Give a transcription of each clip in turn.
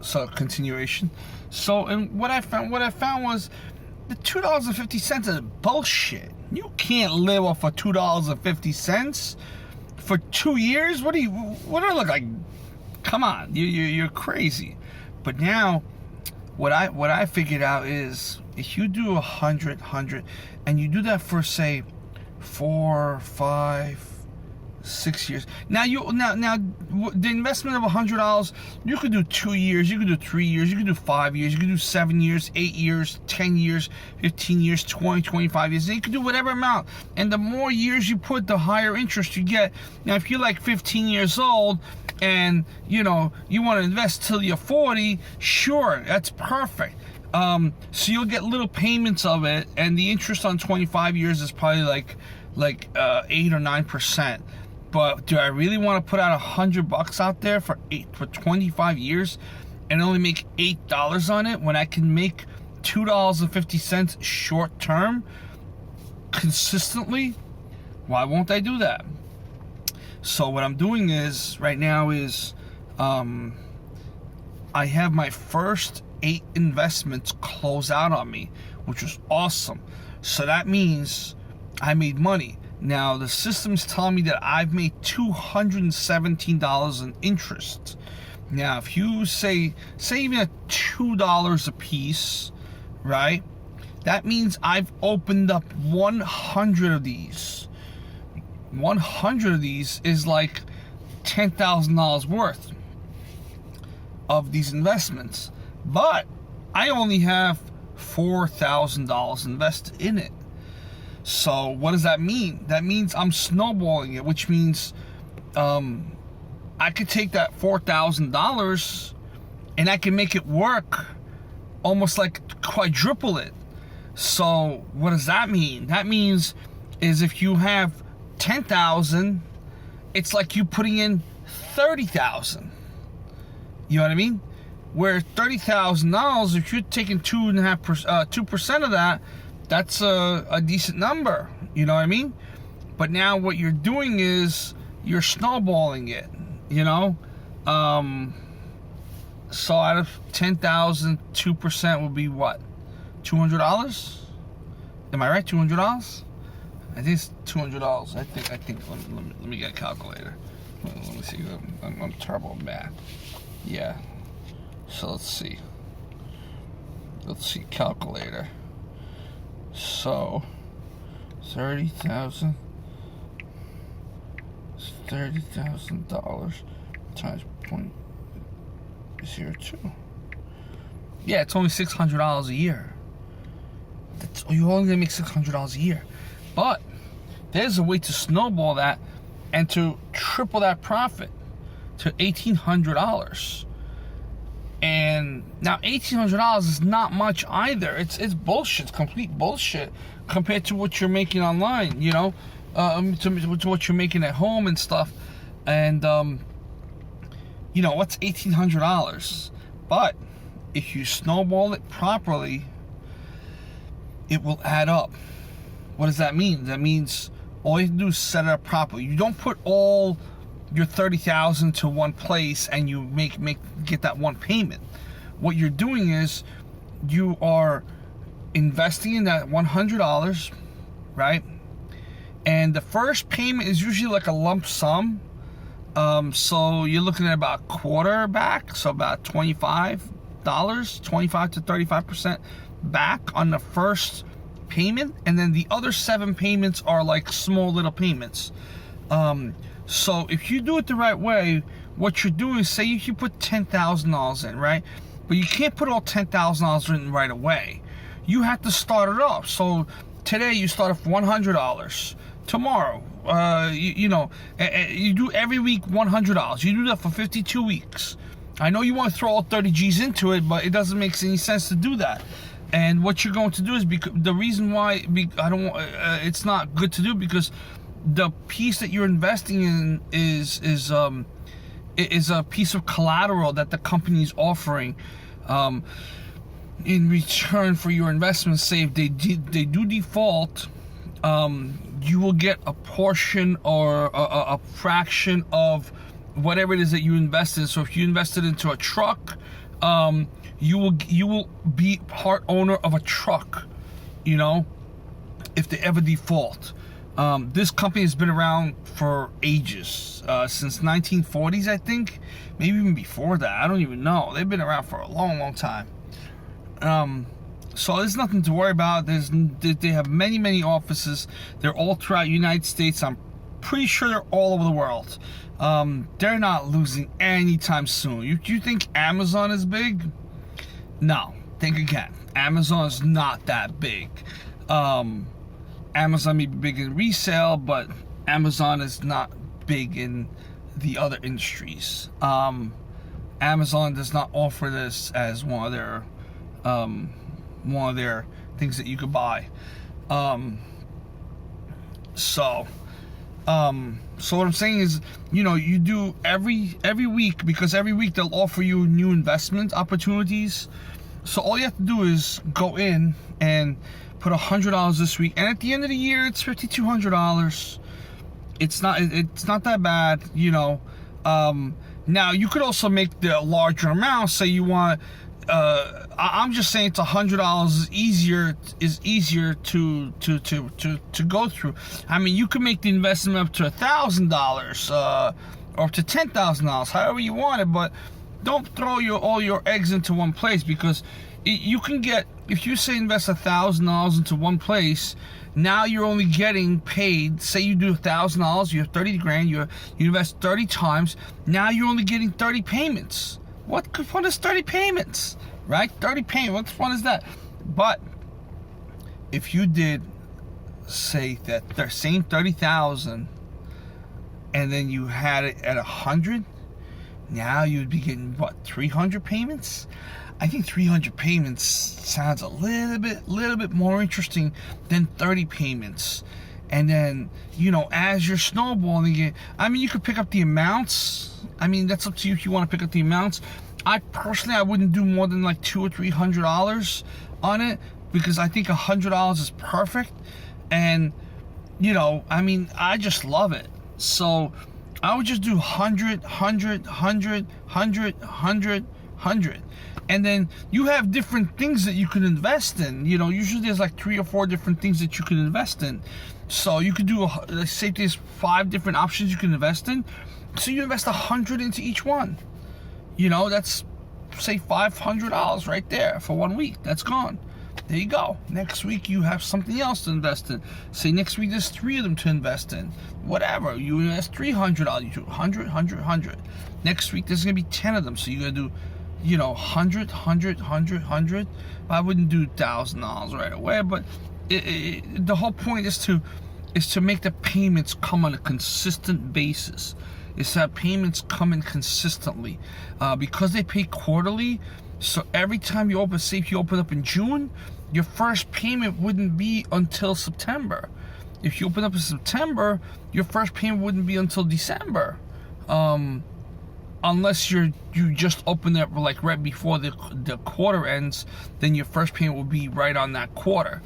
So continuation. So, and what I found was the $2.50 is bullshit. You can't live off of $2.50 for 2 years. What do I look like? Come on, you're crazy. But now, what I figured out is if you do 100, and you do that for say 4, 5, 6 years. Now the investment of $100, you could do 2 years, you could do 3 years, you could do 5 years, you could do 7 years, 8 years, 10 years, 15 years, 20, 25 years. And you could do whatever amount. And the more years you put, the higher interest you get. Now, if you're like 15 years old and you want to invest till you're 40, sure, that's perfect. So you'll get little payments of it, and the interest on 25 years is probably like 8 or 9%. But do I really want to put out $100 out there for 25 years and only make $8 on it when I can make $2.50 short term consistently? Why won't I do that? So what I'm doing is right now is I have my first 8 investments close out on me, which was awesome. So that means I made money. Now, the system's telling me that I've made $217 in interest. Now, if you say even at $2 a piece, right? That means I've opened up 100 of these. 100 of these is like $10,000 worth of these investments. But I only have $4,000 invested in it. So what does that mean? That means I'm snowballing it, which means I could take that $4,000 and I can make it work almost like quadruple it. So what does that mean? That means is if you have 10,000, it's like you putting in 30,000. You know what I mean? Where $30,000, if you're taking 2% of that, that's a decent number, you know what I mean? But now what you're doing is you're snowballing it, So out of 10,000, 2% would be what? $200? Am I right? $200? I think it's $200. I think. Let me get a calculator. Let me see. I'm terrible at math. Yeah. So let's see. Calculator. So, 30,000 times 0.02. Yeah, it's only $600 a year. You're only gonna make $600 a year. But there's a way to snowball that and to triple that profit to $1,800. And now $1,800 is not much either. It's bullshit. It's complete bullshit compared to what you're making online, to what you're making at home and stuff. And what's $1,800? But if you snowball it properly, it will add up. What does that mean? That means all you have to do is set it up properly. You don't put all your 30,000 to one place and you get that one payment. What you're doing is you are investing in that $100, right? And the first payment is usually like a lump sum. So you're looking at about quarter back, so about $25, 25 to 35% back on the first payment, and then the other 7 payments are like small little payments. So if you do it the right way, what you're doing is, say you put $10,000 in, right? But you can't put all $10,000 in right away. You have to start it off. So today you start off $100. Tomorrow, you do every week $100. You do that for 52 weeks. I know you want to throw all 30 G's into it, but it doesn't make any sense to do that. And what you're going to do is, because the reason why it's not good to do, because the piece that you're investing in is a piece of collateral that the company is offering in return for your investment. Say if they do default, you will get a portion or a fraction of whatever it is that you invested. So if you invested into a truck, You will be part owner of a truck, you know, if they ever default. This company has been around for ages, since 1940s, I think, maybe even before that. I don't even know. They've been around for a long, long time. So there's nothing to worry about. They have many, many offices. They're all throughout the United States. I'm pretty sure they're all over the world. They're not losing anytime soon. You think Amazon is big? No. Think again. Amazon is not that big. Amazon may be big in resale, but Amazon is not big in the other industries. Amazon does not offer this as one of their things that you could buy. So what I'm saying is, you know, you do every week, because every week they'll offer you new investment opportunities. So all you have to do is go in and put $100 this week, and at the end of the year, it's $5,200. It's not that bad, you know. Now you could also make the larger amount. Say you want. I'm just saying it's $100 is easier to go through. I mean, you could make the investment up to $1,000, or up to $10,000, however you want it, but don't throw all your eggs into one place, because you can get, if you say invest $1,000 into one place, now you're only getting paid. Say you do $1,000, you have 30 grand, you invest 30 times. Now you're only getting 30 payments. What fun is 30 payments, right? 30 payments. What fun is that? But if you did, say that they're saying 30,000, and then you had it at 100. Now you'd be getting, what, 300 payments? I think 300 payments sounds a little bit more interesting than 30 payments. And then, you know, as you're snowballing it, I mean, you could pick up the amounts. I mean, that's up to you if you want to pick up the amounts. I wouldn't do more than like $200 or $300 on it, because I think $100 is perfect. And, you know, I mean, I just love it. So I would just do 100, 100, 100, 100, 100, 100. And then you have different things that you can invest in. You know, usually there's like 3 or 4 different things that you can invest in. So you could do, say there's 5 different options you can invest in. So you invest 100 into each one. You know, that's, say, $500 right there for 1 week. That's gone. There you go. Next week you have something else to invest in. Say next week there's 3 of them to invest in. Whatever. You invest $300. You do 100, 100, 100. Next week there's going to be 10 of them. So you're going to do, you know, 100, 100, 100, 100. I wouldn't do $1,000 right away, but the whole point is to make the payments come on a consistent basis. Is that payments come in consistently, because they pay quarterly. So every time you open, say if you open up in June, your first payment wouldn't be until September. If you open up in September, your first payment wouldn't be until December. Unless you just open it like right before the quarter ends, then your first payment will be right on that quarter,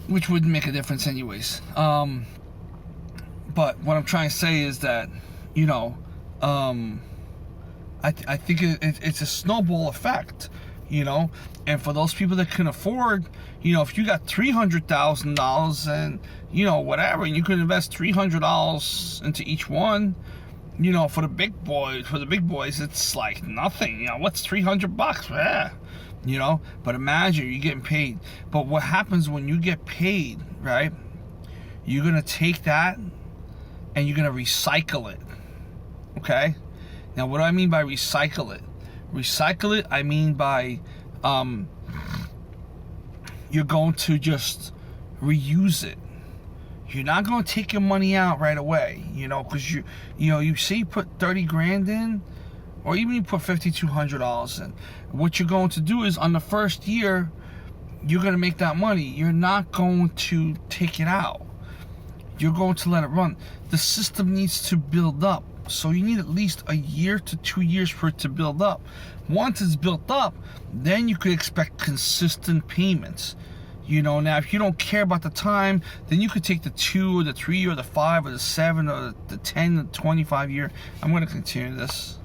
which wouldn't make a difference anyways. But what I'm trying to say is that, you know, I think it's a snowball effect, you know. And for those people that can afford, you know, if you got $300,000 and, you know, whatever, and you can invest $300 into each one, you know, for the big boys, it's like nothing. You know, what's $300? Yeah, you know. But imagine you're getting paid. But what happens when you get paid, right? You're gonna take that and you're gonna recycle it. Okay. Now, what do I mean by recycle it? Recycle it, I mean by you're going to just reuse it. You're not going to take your money out right away, you know, because you say you put 30 grand in, or even you put $5,200 in. What you're going to do is on the first year, you're going to make that money. You're not going to take it out. You're going to let it run. The system needs to build up. So you need at least a year to 2 years for it to build up. Once it's built up, then you could expect consistent payments. You know, now if you don't care about the time, then you could take the 2 or the 3 or the 5 or the 7 or the 10 or the 25 year. I'm going to continue this.